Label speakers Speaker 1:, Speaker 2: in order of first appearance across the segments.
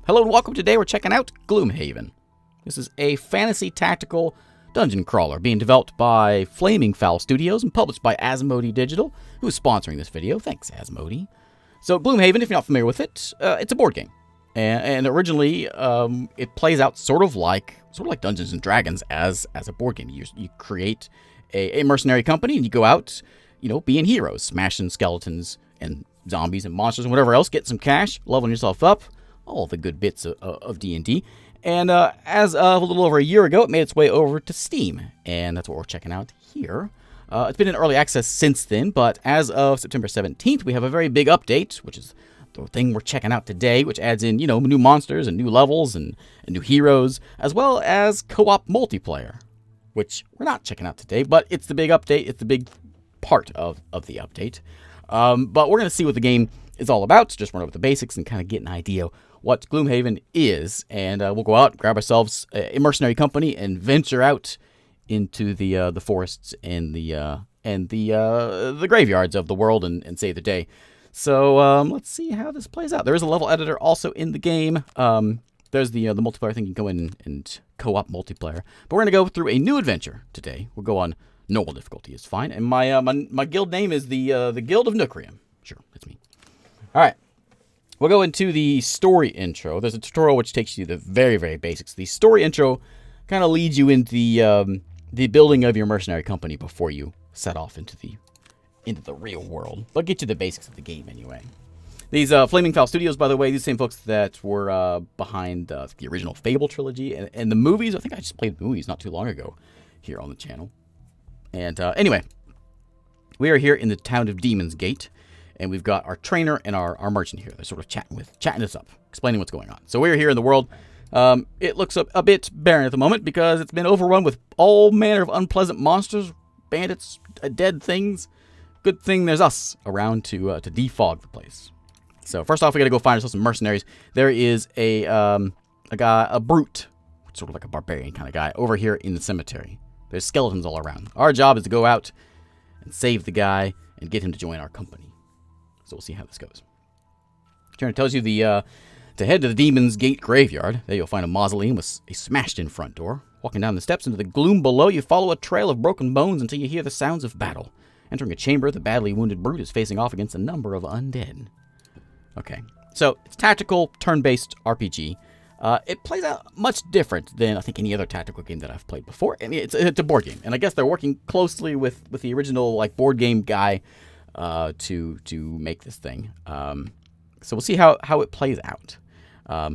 Speaker 1: Hello and welcome. Today we're checking out Gloomhaven. This is a fantasy tactical dungeon crawler being developed by Flaming Fowl Studios and published by Asmodee Digital, who is sponsoring this video. Thanks, Asmodee. So Gloomhaven, if you're not familiar with it, it's a board game. And originally, it plays out sort of like Dungeons and Dragons as a board game. You create a mercenary company and you go out, being heroes, smashing skeletons and zombies and monsters and whatever else, get some cash, leveling yourself up, all the good bits of D&D. And as of a little over a year ago, it made its way over to Steam, and that's what we're checking out here. It's been in early access since then, but as of September 17th, we have a very big update, which is the thing we're checking out today, which adds in, new monsters and new levels and new heroes, as well as co-op multiplayer, which we're not checking out today, but it's the big update. It's the big part of the update. But we're going to see what the game is all about, just run over the basics and kind of get an idea what Gloomhaven is, and we'll go out, grab ourselves a mercenary company, and venture out into the forests and the graveyards of the world and save the day. So let's see how this plays out. There is a level editor also in the game. There's the multiplayer thing. You can go in and co-op multiplayer. But we're gonna go through a new adventure today. We'll go on normal difficulty. It's fine. And my guild name is the Guild of Nookrium. Sure, that's me. All right. We'll go into the story intro. There's a tutorial which takes you to the very, very basics. The story intro kind of leads you into the building of your mercenary company before you set off into the real world. But get you the basics of the game anyway. These Flaming Fowl Studios, by the way, these same folks that were behind the original Fable trilogy and the movies. I think I just played the movies not too long ago here on the channel. And anyway, we are here in the town of Demon's Gate. And we've got our trainer and our merchant here. They're sort of chatting us up, explaining what's going on. So we're here in the world. It looks a bit barren at the moment because it's been overrun with all manner of unpleasant monsters, bandits, dead things. Good thing there's us around to defog the place. So first off, we got to go find ourselves some mercenaries. There is a guy, a brute, sort of like a barbarian kind of guy, over here in the cemetery. There's skeletons all around. Our job is to go out and save the guy and get him to join our company. So we'll see how this goes. Turn tells you to head to the Demon's Gate graveyard. There you'll find a mausoleum with a smashed-in front door. Walking down the steps into the gloom below, you follow a trail of broken bones until you hear the sounds of battle. Entering a chamber, the badly wounded brute is facing off against a number of undead. Okay, so it's tactical, turn-based RPG. It plays out much different than I think any other tactical game that I've played before. I mean, it's a board game, and I guess they're working closely with the original board game guy. To make this thing. So we'll see how it plays out.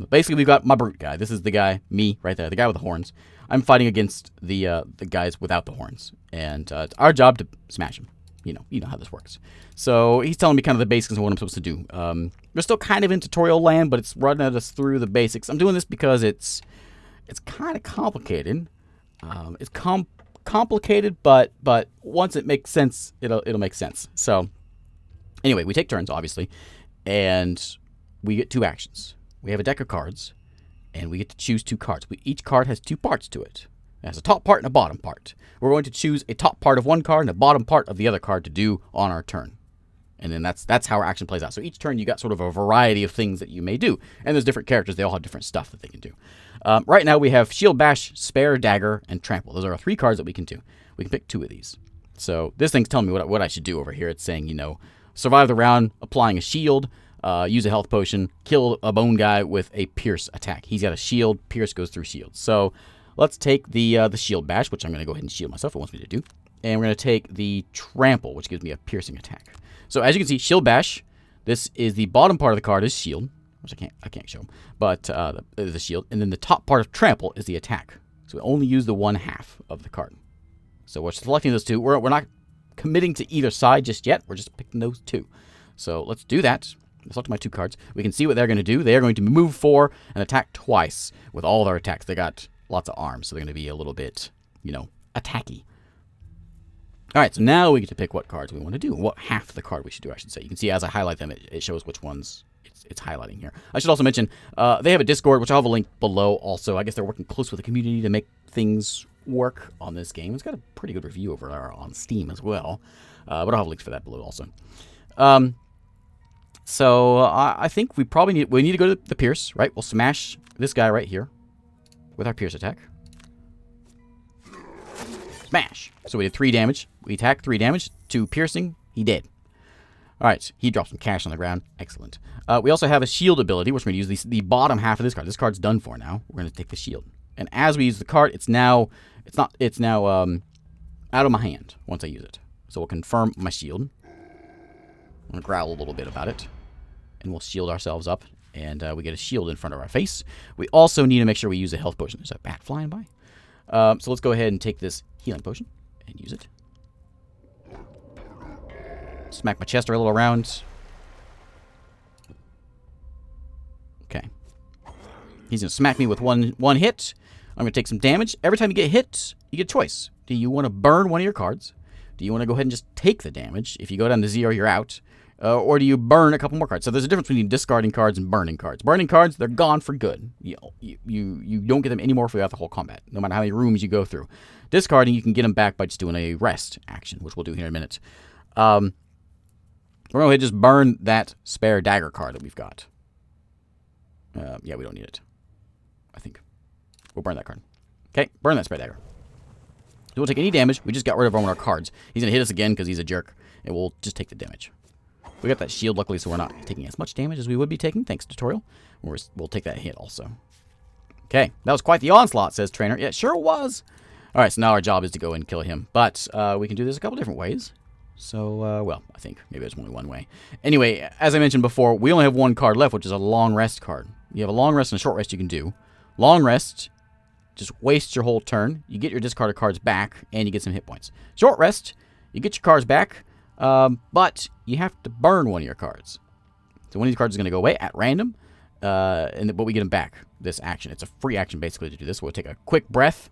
Speaker 1: Basically, we've got my brute guy. This is the guy, me, right there, the guy with the horns. I'm fighting against the guys without the horns, and it's our job to smash him. You know how this works. So he's telling me kind of the basics of what I'm supposed to do. We're still kind of in tutorial land, but it's running us through the basics. I'm doing this because it's kind of complicated. It's complicated, but once it makes sense, it'll make sense. So anyway, we take turns, obviously, and we get two actions. We have a deck of cards, and we get to choose two cards. Each card has two parts to it. It has a top part and a bottom part. We're going to choose a top part of one card and a bottom part of the other card to do on our turn. And then that's how our action plays out. So each turn, you got sort of a variety of things that you may do. And there's different characters. They all have different stuff that they can do. Right now, we have Shield Bash, Spare, Dagger, and Trample. Those are our three cards that we can do. We can pick two of these. So this thing's telling me what I should do over here. It's saying, survive the round, applying a shield, use a health potion, kill a bone guy with a Pierce attack. He's got a shield. Pierce goes through shield. So let's take the Shield Bash, which I'm going to go ahead and shield myself. It wants me to do. And we're going to take the Trample, which gives me a piercing attack. So as you can see, Shield Bash, this is the bottom part of the card is shield, which I can't show, but the shield. And then the top part of Trample is the attack. So we only use the one half of the card. So we're selecting those two. We're not committing to either side just yet. We're just picking those two. So let's do that. Let's select my two cards. We can see what they're going to do. They are going to move 4 and attack twice with all their attacks. They got lots of arms, so they're going to be a little bit, attacky. All right, so now we get to pick what cards we want to do, what half of the card we should do, I should say. You can see as I highlight them, it shows which ones it's highlighting here. I should also mention, they have a Discord, which I'll have a link below also. I guess they're working close with the community to make things work on this game. It's got a pretty good review over there on Steam as well, but I'll have links for that below also. So I think we probably need to go to the Pierce, right? We'll smash this guy right here with our Pierce attack. Smash. So we did 3 damage. We attack 3 damage. 2 piercing. He did. All right. He dropped some cash on the ground. Excellent. We also have a shield ability, which we're going to use the bottom half of this card. This card's done for now. We're going to take the shield. And as we use the card, it's now out of my hand once I use it. So we'll confirm my shield. I'm going to growl a little bit about it. And we'll shield ourselves up. And we get a shield in front of our face. We also need to make sure we use a health potion. There's a bat flying by. So let's go ahead and take this healing potion and use it. Smack my chest a little around. Okay. He's going to smack me with one hit. I'm going to take some damage. Every time you get hit, you get a choice. Do you want to burn one of your cards? Do you want to go ahead and just take the damage? If you go down to 0, you're out. Or do you burn a couple more cards? So there's a difference between discarding cards and burning cards. Burning cards, they're gone for good. You don't get them anymore throughout the whole combat, no matter how many rooms you go through. Discarding, you can get them back by just doing a rest action, which we'll do here in a minute. We're going to just burn that spare dagger card that we've got. Yeah, we don't need it. I think. We'll burn that card. Okay, burn that spare dagger. So we'll take any damage. We just got rid of one of our cards. He's going to hit us again because he's a jerk, and we'll just take the damage. We got that shield, luckily, so we're not taking as much damage as we would be taking, thanks to tutorial. We'll take that hit also. Okay, that was quite the onslaught, says Trainer. Yeah, sure it was. All right, so now our job is to go and kill him. But we can do this a couple different ways. So, well, I think maybe there's only one way. Anyway, as I mentioned before, we only have one card left, which is a long rest card. You have a long rest and a short rest you can do. Long rest, just waste your whole turn. You get your discarded cards back, and you get some hit points. Short rest, you get your cards back, but you have to burn one of your cards. So one of these cards is going to go away at random, but we get them back this action. It's a free action, basically, to do this. We'll take a quick breath.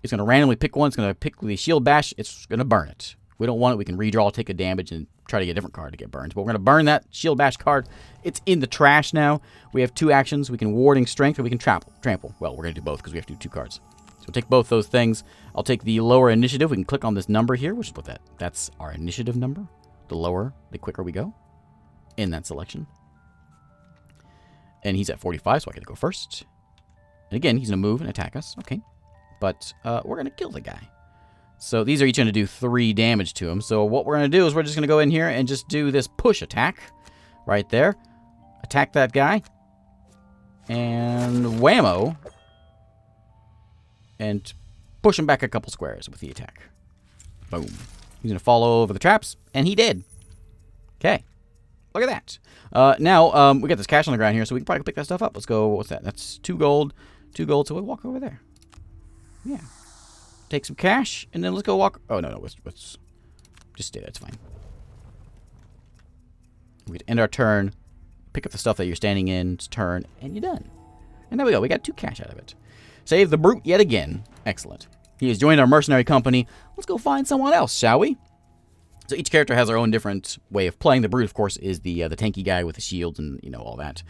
Speaker 1: It's going to randomly pick one. It's going to pick the shield bash. It's going to burn it. If we don't want it, we can redraw, take a damage, and try to get a different card to get burned. But we're going to burn that shield bash card. It's in the trash now. We have 2 actions. We can warding strength, or we can trample. Well, we're going to do both because we have to do 2 cards. So we'll take both those things. I'll take the lower initiative. We can click on this number here, which is what that's our initiative number. The lower, the quicker we go in that selection. And he's at 45, so I get to go first. And again, he's going to move and attack us. Okay. But we're going to kill the guy. So these are each going to do 3 damage to him. So what we're going to do is we're just going to go in here and just do this push attack right there. Attack that guy. And whammo. And push him back a couple squares with the attack. Boom. He's going to fall over the traps, and he did. Okay. Look at that. Now, we got this cash on the ground here, so we can probably pick that stuff up. Let's go. What's that? That's 2 gold. 2 gold, so we'll walk over there. Yeah. Take some cash, and then let's go walk. Oh, no. Let's just stay there. It's fine. We can end our turn, pick up the stuff that you're standing in, turn, and you're done. And there we go. We got 2 cash out of it. Save the brute yet again. Excellent. He has joined our mercenary company. Let's go find someone else, shall we? So each character has their own different way of playing. The brute, of course, is the tanky guy with the shields and, all that.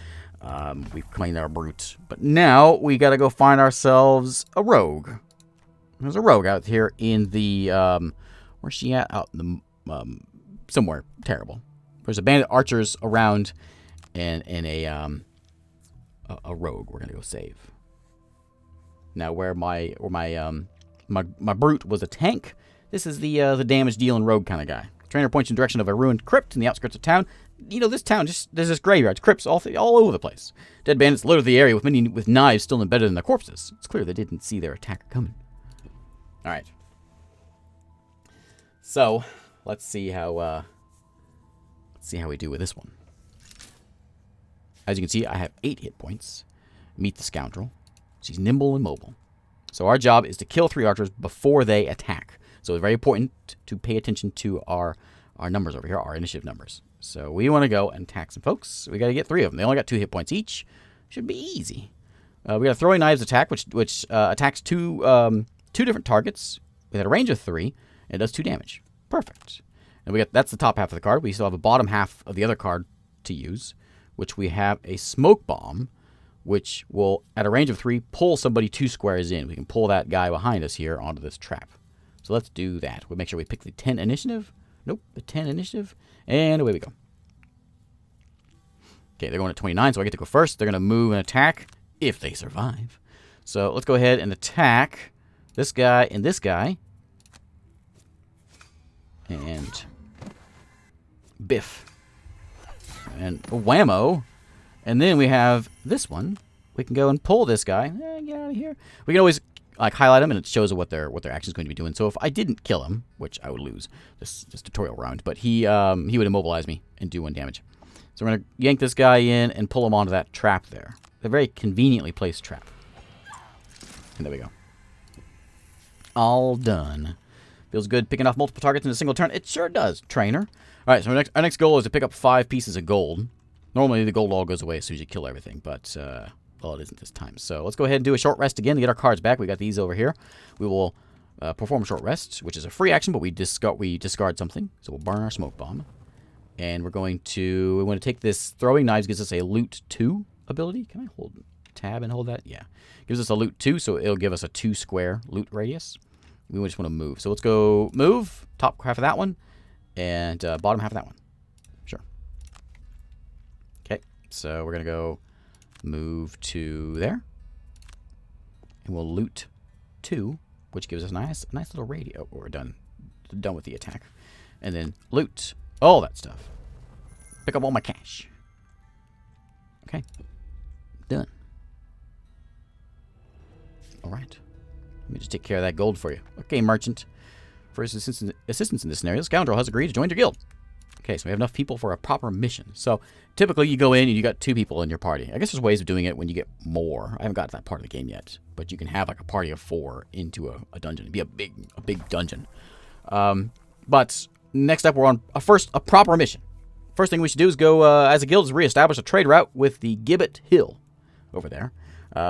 Speaker 1: We've claimed our brute. But now we got to go find ourselves a rogue. There's a rogue out here in the, where's she at? Out in the, somewhere terrible. There's a band of archers around and a rogue we're going to go save. Now where my brute was a tank, this is the damage dealing rogue kind of guy. Trainer points in the direction of a ruined crypt in the outskirts of town. This town, there's this graveyard, crypts all over the place. Dead bandits litter the area with many with knives still embedded in their corpses. It's clear they didn't see their attacker coming. All right. So let's see how we do with this one. As you can see, I have 8 hit points. Meet the Scoundrel. She's nimble and mobile. So our job is to kill 3 archers before they attack. So it's very important to pay attention to our numbers over here, our initiative numbers. So we want to go and attack some folks. We got to get 3 of them. They only got 2 hit points each. Should be easy. We got a throwing knives attack, which attacks 2 different targets with a range of 3, and it does 2 damage. Perfect. And that's the top half of the card. We still have a bottom half of the other card to use, which we have a smoke bomb, which will, at a range of 3, pull somebody 2 squares in. We can pull that guy behind us here onto this trap. So let's do that. We'll make sure we pick the 10 initiative. Nope, the 10 initiative. And away we go. Okay, they're going at 29, so I get to go first. They're going to move and attack if they survive. So let's go ahead and attack this guy and this guy. And biff. And whammo. And then we have this one. We can go and pull this guy. Get out of here. We can always like highlight them, and it shows what their action is going to be doing. So if I didn't kill him, which I would lose this tutorial round, but he would immobilize me and do 1 damage. So we're gonna yank this guy in and pull him onto that trap there. A very conveniently placed trap. And there we go. All done. Feels good picking off multiple targets in a single turn. It sure does, trainer. All right, so our next goal is to pick up 5 pieces of gold. Normally the gold all goes away as soon as you kill everything, but well, it isn't this time. So let's go ahead and do a short rest again to get our cards back. We got these over here. We will perform a short rest, which is a free action, but we discard something. So we'll burn our smoke bomb. And we want to take this throwing knives, gives us a loot 2 ability. Can I hold tab and hold that? Yeah. Gives us a loot 2, so it'll give us a 2 square loot radius. We just want to move. So let's go move, top half of that one, and bottom half of that one. Sure. Okay, so we're going to go move to there. And we'll loot 2, which gives us a nice little radio. We're done with the attack. And then loot all that stuff. Pick up all my cash. Okay. Done. All right. Let me just take care of that gold for you. Okay, merchant. For his assistance in this scenario, Scoundrel has agreed to join your guild. Okay, so we have enough people for a proper mission. So typically you go in and you got 2 people in your party. I guess there's ways of doing it when you get more. I haven't got to that part of the game yet, but you can have like a party of 4 into a dungeon. It'd be a big dungeon. But next up, we're on a proper mission. First thing we should do is go as a guild is reestablish a trade route with the Gibbet Hill over there.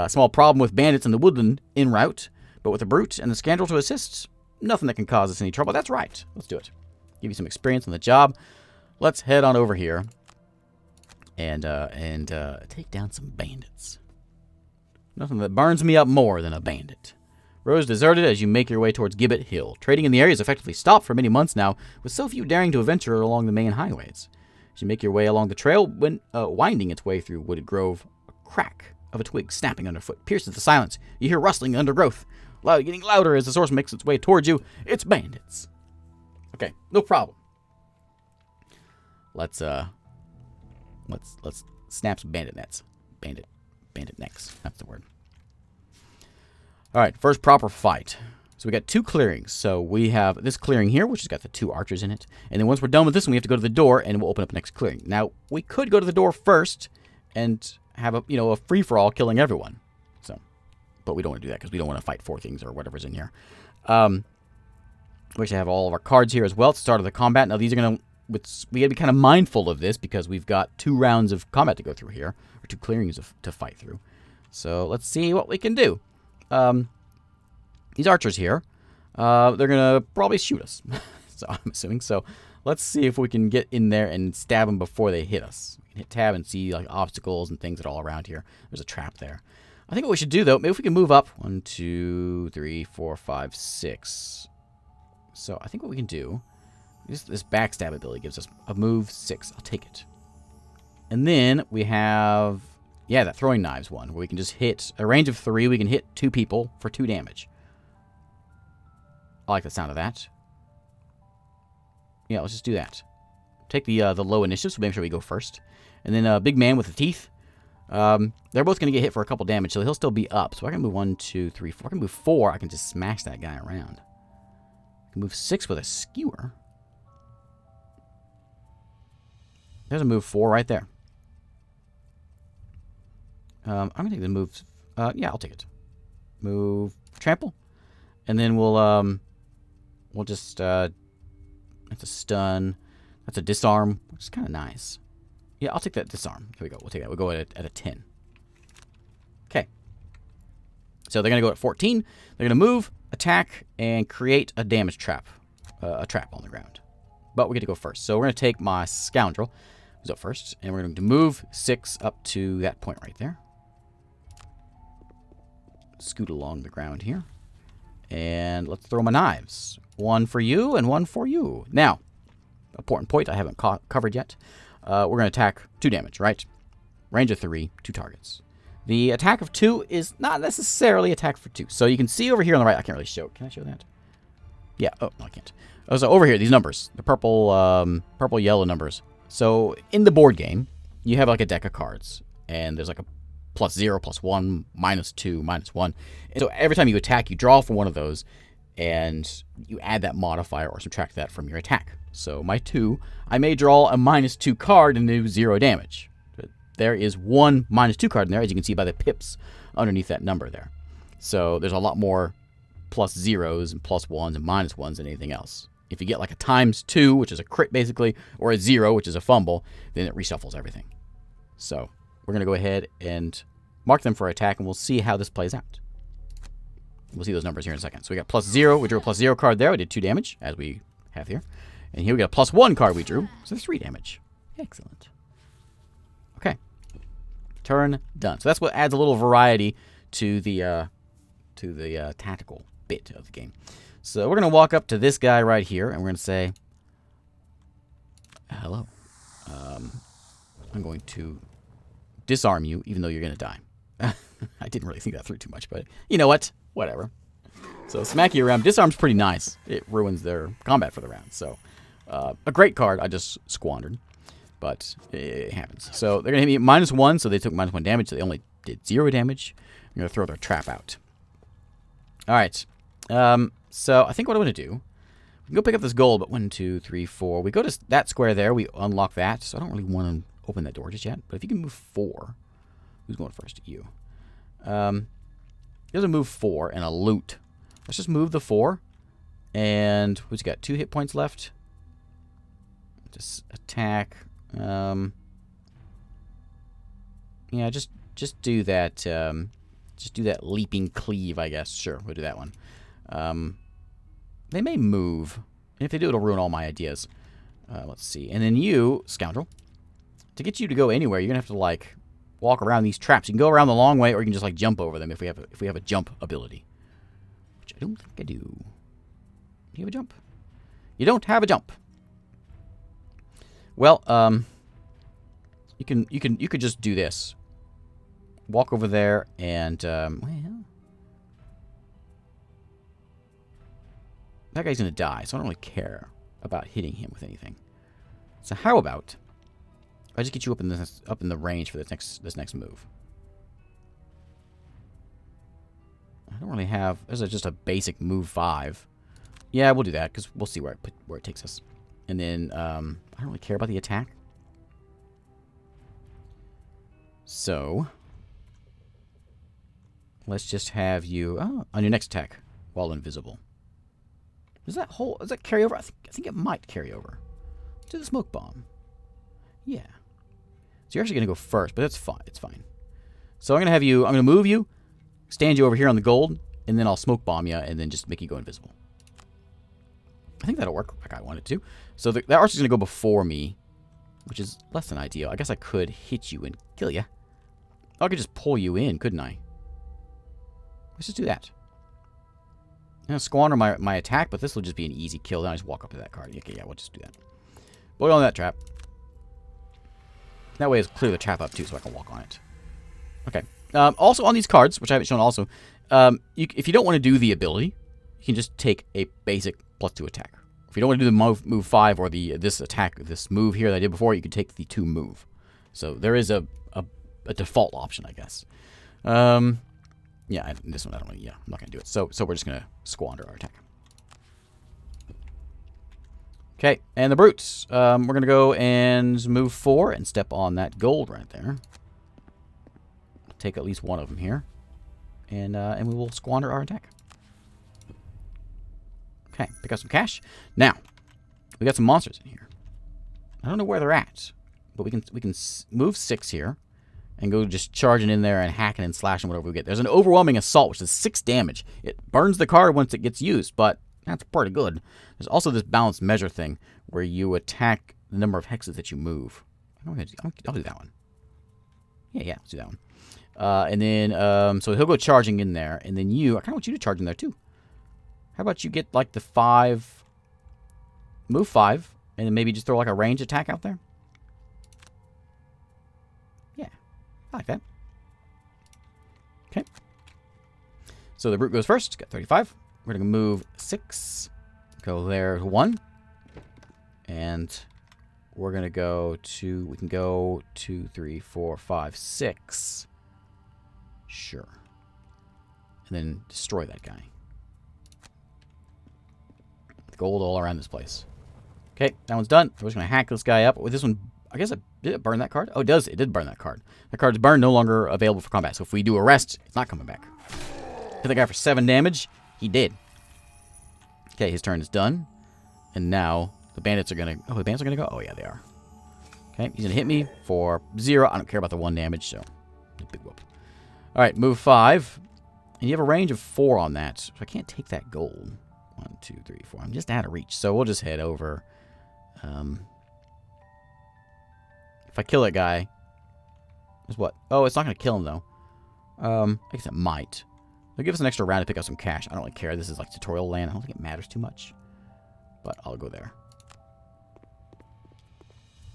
Speaker 1: Small problem with bandits in the woodland en route. But with the Brute and the Scoundrel to assist, nothing that can cause us any trouble. That's right. Let's do it. Give you some experience on the job. Let's head on over here and take down some bandits. Nothing that burns me up more than a bandit. Road is deserted as you make your way towards Gibbet Hill. Trading in the area is effectively stopped for many months now, with so few daring to venture along the main highways. As you make your way along the trail, when winding its way through wooded grove, a crack of a twig snapping underfoot pierces the silence. You hear rustling undergrowth. Getting louder as the source makes its way towards you. It's bandits. Okay, no problem. Let's snap some bandit nets. Bandit necks. That's the word. All right, first proper fight. So we got 2 clearings. So we have this clearing here, which has got the 2 archers in it. And then once we're done with this one, we have to go to the door, and we'll open up the next clearing. Now, we could go to the door first and have a free-for-all killing everyone. But we don't want to do that because we don't want to fight 4 things or whatever's in here. We should have all of our cards here as well at the start of the combat. Now, these are going to... We got to be kind of mindful of this because we've got 2 rounds of combat to go through here. Or 2 clearings to fight through. So, let's see what we can do. These archers here, they're going to probably shoot us. So, I'm assuming. So, let's see if we can get in there and stab them before they hit us. We can hit tab and see like obstacles and things that are all around here. There's a trap there. I think what we should do, though, maybe if we can move up. 1, 2, 3, 4, 5, 6. So I think what we can do, this backstab ability gives us a move 6. I'll take it. And then we have, that throwing knives one, where we can just hit a range of 3. We can hit 2 people for 2 damage. I like the sound of that. Yeah, let's just do that. Take the low initiative, so make sure we go first. And then a big man with the teeth. They're both going to get hit for a couple damage, so he'll still be up. So I can move 1, 2, 3, 4. I can move 4. I can just smash that guy around. I can move 6 with a skewer. There's a move 4 right there. I'm going to take the move. Yeah, I'll take it. Move trample, and then we'll just that's a stun. That's a disarm, which is kind of nice. Yeah, I'll take that disarm. Here we go. We'll take that. We'll go at a 10. Okay. So they're going to go at 14. They're going to move, attack, and create a damage trap. A trap on the ground. But we get to go first. So we're going to take my Scoundrel, who's up first, and we're going to move 6 up to that point right there. Scoot along the ground here. And let's throw my knives. 1 for you and 1 for you. Now, important point I haven't covered yet. We're going to attack 2 damage, right? Range of 3, 2 targets. The attack of 2 is not necessarily attack for 2. So you can see over here on the right. I can't really show it. Can I show that? Yeah. Oh, no, I can't. Oh, so over here, these numbers. The purple, yellow numbers. So in the board game, you have like a deck of cards. And there's like a +0, +1, -2, -1. And so every time you attack, you draw from one of those. And you add that modifier or subtract that from your attack. So my 2, I may draw a -2 card and do 0 damage. There is one -2 card in there, as you can see by the pips underneath that number there. So there's a lot more +0s and +1s and -1s than anything else. If you get like a ×2, which is a crit basically, or a 0, which is a fumble, then it reshuffles everything. So we're going to go ahead and mark them for attack, and we'll see how this plays out. We'll see those numbers here in a second. So we got +0. We drew a +0 card there. We did 2 damage, as we have here. And here we got a +1 card we drew, so 3 damage. Excellent. Okay. Turn done. So that's what adds a little variety to the tactical bit of the game. So we're going to walk up to this guy right here, and we're going to say, hello. I'm going to disarm you, even though you're going to die. I didn't really think that through too much, but you know what? Whatever. So smack you around. Disarm's pretty nice. It ruins their combat for the round. So a great card I just squandered. But it happens. So they're going to hit me -1, so they took -1 damage. So they only did 0 damage. I'm going to throw their trap out. All right. So I think what I'm going to do, we can go pick up this gold, but 1, 2, 3, 4. We go to that square there. We unlock that. So I don't really want to open that door just yet. But if you can move 4. Who's going first? You. There's a move 4 and a loot. Let's just move the 4. And who's got 2 hit points left? Just attack. Yeah, just do that. Just do that leaping cleave, I guess. Sure, we'll do that one. They may move. And if they do, it'll ruin all my ideas. Let's see. And then you, Scoundrel, to get you to go anywhere, you're gonna have to like walk around these traps. You can go around the long way, or you can just like jump over them if we have a jump ability, which I don't think I do. Do you have a jump? You don't have a jump. Well, you could just do this. Walk over there and well, that guy's gonna die, so I don't really care about hitting him with anything. So how about I just get you up in the range for this next move? I don't really have. This is just a basic move 5. Yeah, we'll do that because we'll see where it takes us. And then I don't really care about the attack. So let's just have you on your next attack while invisible. Does that carry over? I think it might carry over to the smoke bomb. Yeah. So you're actually gonna go first, but that's fine. It's fine. So I'm gonna move you, stand you over here on the gold, and then I'll smoke bomb you, and then just make you go invisible. I think that'll work like I want it to. So that archer's going to go before me, which is less than ideal. I guess I could hit you and kill you. I could just pull you in, couldn't I? Let's just do that. I'm going to squander my attack, but this will just be an easy kill. Then I just walk up to that card. Okay, yeah, we'll just do that. Boil on that trap. That way it's clear the trap up too, so I can walk on it. Okay. Also on these cards, which I haven't shown also, if you don't want to do the ability, you can just take a basic +2 attack. If you don't want to do the move 5 or this move here that I did before, you can take the 2 move. So there is a default option, I guess. Yeah, this one I don't. Yeah, I'm not gonna do it. So we're just gonna squander our attack. Okay, and the brutes. We're gonna go and move 4 and step on that gold right there. Take at least one of them here, and we will squander our attack. Okay, pick up some cash. Now, we got some monsters in here. I don't know where they're at, but we can move 6 here and go just charging in there and hacking and slashing whatever we get. There's an overwhelming assault, which is 6 damage. It burns the card once it gets used, but that's pretty good. There's also this balanced measure thing where you attack the number of hexes that you move. I'll do that one. Yeah, let's do that one. And then, so he'll go charging in there, and then I kind of want you to charge in there too. How about you get like the 5, move 5, and then maybe just throw like a range attack out there? Yeah. I like that. Okay. So the brute goes first. Got 35. We're going to move 6. Go there to 1. And we're going to go to... We can go 2, 3, 4, 5, 6. Sure. And then destroy that guy. Gold all around this place. Okay, that one's done. We're just going to hack this guy up. With this one, I guess, did it burn that card? Oh, it does. It did burn that card. That card's burned, no longer available for combat. So if we do arrest, it's not coming back. Hit the guy for 7 damage. He did. Okay, his turn is done. And now the bandits are going to... Oh, the bandits are going to go? Oh, yeah, they are. Okay, he's going to hit me for 0. I don't care about the 1 damage, so... Big whoop. All right, move 5. And you have a range of 4 on that. So I can't take that gold. 1, 2, 3, 4. I'm just out of reach, so we'll just head over. If I kill that guy, is what? Oh, it's not going to kill him though. I guess it might. It'll give us an extra round to pick up some cash. I don't really care. This is like tutorial land. I don't think it matters too much, but I'll go there.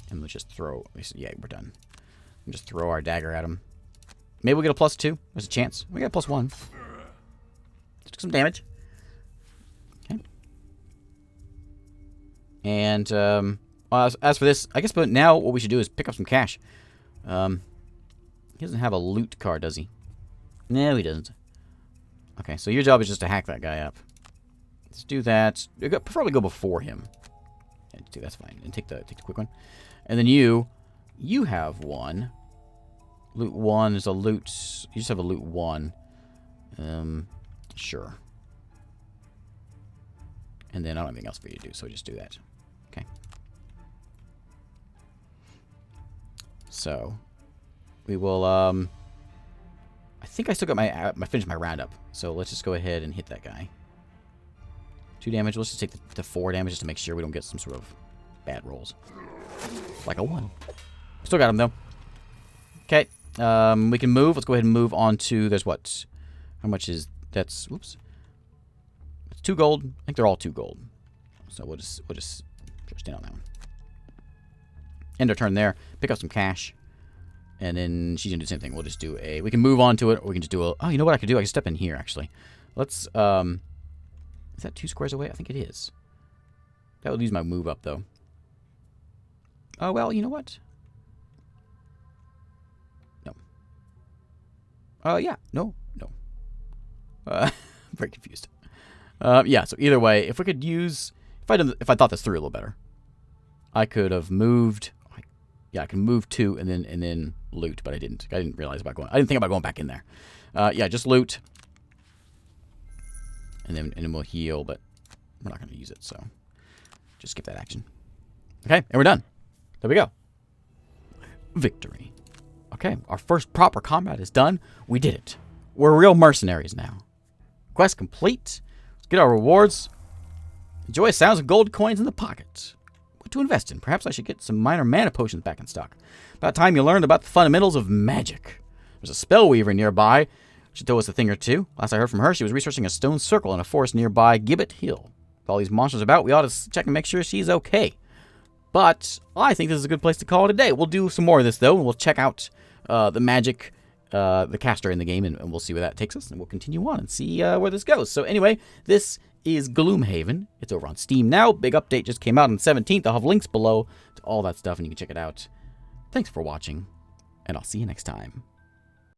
Speaker 1: And let's just throw. Yeah, we're done. Just throw our dagger at him. Maybe we'll get a +2. There's a chance. We got a +1. Just took some damage. Okay. And as for this, I guess but now what we should do is pick up some cash. He doesn't have a loot card, does he? No, he doesn't. Okay, so your job is just to hack that guy up. Let's do that. Preferably go before him. Yeah, that's fine. And take the quick one. And then you have 1. Loot 1 is a loot. You just have a loot 1. Sure. And then I don't have anything else for you to do, so just do that. Okay. So we will. I think I still got my finished my roundup. So let's just go ahead and hit that guy. 2 damage. Let's just take the 4 damage just to make sure we don't get some sort of bad rolls. Like a 1. Still got him though. Okay. We can move. Let's go ahead and move on to. There's what? How much is that's? Whoops. It's 2 gold. I think they're all 2 gold. So we'll just stand on that one. End our turn there. Pick up some cash. And then she's gonna do the same thing. We'll just do a. We can move on to it, or we can just do a. Oh, you know what I could do? I can step in here actually. Let's. Is that 2 squares away? I think it is. That would use my move up though. Oh well, you know what? No. Yeah. No. Very confused. Yeah. So either way, if we could use, if I thought this through a little better, I could have moved. Yeah, I can move 2 and then loot, but I didn't. I didn't realize about going. I didn't think about going back in there. Yeah, just loot, and then we'll heal, but we're not going to use it, so just skip that action. Okay, and we're done. There we go. Victory. Okay, our first proper combat is done. We did it. We're real mercenaries now. Quest complete. Let's get our rewards. Enjoy sounds of gold coins in the pocket. What to invest in? Perhaps I should get some minor mana potions back in stock. About time you learned about the fundamentals of magic. There's a spell weaver nearby. She told us a thing or two. Last I heard from her, she was researching a stone circle in a forest nearby Gibbet Hill. With all these monsters about, we ought to check and make sure she's okay. But I think this is a good place to call it a day. We'll do some more of this, though, and we'll check out the magic, the caster in the game, and we'll see where that takes us, and we'll continue on and see where this goes. So anyway, this is Gloomhaven. It's over on Steam now. Big update just came out on the 17th. I'll have links below to all that stuff, and you can check it out. Thanks for watching, and I'll see you next time.